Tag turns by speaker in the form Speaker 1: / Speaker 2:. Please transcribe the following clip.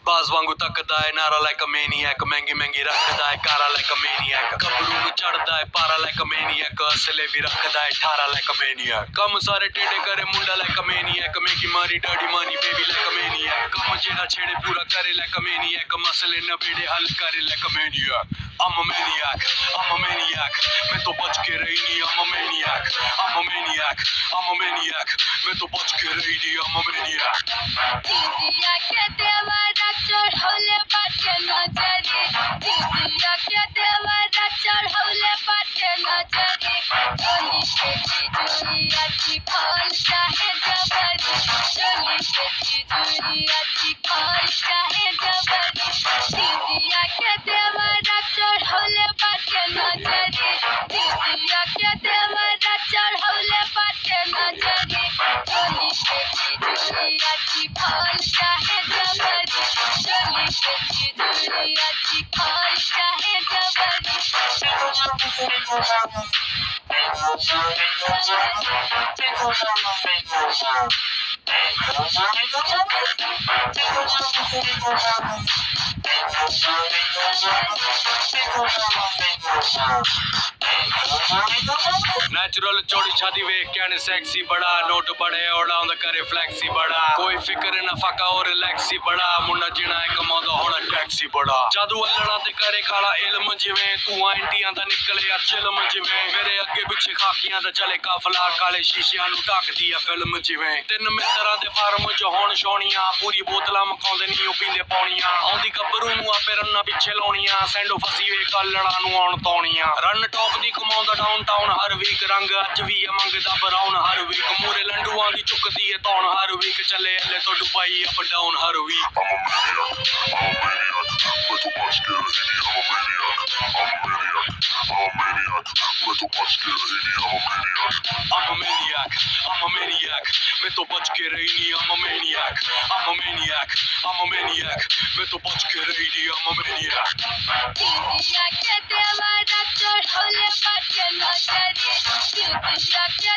Speaker 1: ਬਾਜ਼ ਵਾਂਗੂ ਤੱਕਦਾ ਏ ਨਾਰਾ ਲਾਈਕ ਅ ਮੈਨੀਅਕ ਮਹਿੰਗੀ ਮਹਿੰਗੀ ਰੱਖਦਾ ਏ ਕਾਰਾ ਲਾਈਕ ਅ ਮੈਨੀਅਕ ਗੱਭਰੂ ਨੂੰ ਚੜਦਾ ਏ ਪਾਰਾ ਲਾਈਕ ਅ ਮੈਨੀਅਕ ਅਸਲੇ ਵੀ ਰੱਖਦਾ ਏ 18 ਲਾਈਕ ਅ ਮੈਨੀਅਕ ਕੰਮ ਸਾਰੇ ਟੇਡੇ ਕਰੇ ਮੁੰਡਾ ਲਾਈਕ ਅ ਮੈਨੀਅਕ ਮੇਕੀ ਮਾਰੀ ਡਾਡੀ ਮਾਨੀ ਬੇਬੀ ਲਾਈਕ ਅ ਮੈਨੀਅਕ ਕੰਮ ਜਿਹੜਾ ਛੇੜੇ ਪੂਰਾ ਕਰੇ ਲਾਈਕ ਅ ਮੈਨੀਅਕ ਮਸਲੇ ਨਬੇੜੇ ਹੱਲ ਕਰੇ like a maniac I'm a maniac, I'm a maniac मैं तो बच के रही नहीं I'm a maniac, I'm a maniac, I'm a maniac मैं तो बच के रही नहीं I'm a maniac
Speaker 2: दीदिया के देवरा चढ़ौले बाटे नजरी दीदिया के देवरा चढ़ौले बाटे नजरी चोली के चिजुरिया चिपल चाहे जबरी चोली के चिजुरिया चिपल चाहे जबरी दीदिया के देवरा चढ़ौले बाटे नजरी दीदिया के देवरा चढ़ौले बाटे नजरी चोली के चिजुरिया चिपल चाहे जबरी चोली के चिजुरिया चिपल चाहे जबरी
Speaker 1: नेचुरल चौड़ी छाती वेख के आने सेक्सी बड़ा नोट बड़े ओड़ा उंदा करे फ्लैक्सी बड़ा कोई फिक्र ना फाका और रिलैक्सी बड़ा मुंडा जिना है कमांदा होना टैक्सी बड़ा जादू अल्लड़ा ते करे काला इल्म जिवें तू इंटियां दा निकले या चिल्म जिवें मेरे अगे पिछे खाकियां दा चले काफला काले शीशियां नु ढकदी आ फिल्म जिवें तिन मित्तरां दे फार्म च होण शोणियां पूरी बोतलां मकाउंदे नी ओ पींदे पौणियां आउंदी गब्बरू नु आपे रन्ना पिछे लाउणियां सैंडो फसी वे कल्लड़ा नु आउण तौणियां रन टॉप दी कमाउंदा डाउन टाउन हर वीक रंग अज भी है मंगदा बराउन हर वीक मूरे लंडुआं दी चुकदी है तौण हर वीक चले अल्ले तो दुबई अप डाउन हर week I'm a maniac, I'm a maniac मैं तो बच के रही नहीं I'm a maniac, I'm a maniac, I'm a maniac मैं तो बच के रही नहीं I'm a maniac
Speaker 2: दीदिया के देवरा चढ़ौले बाटे नजरी दीदिया के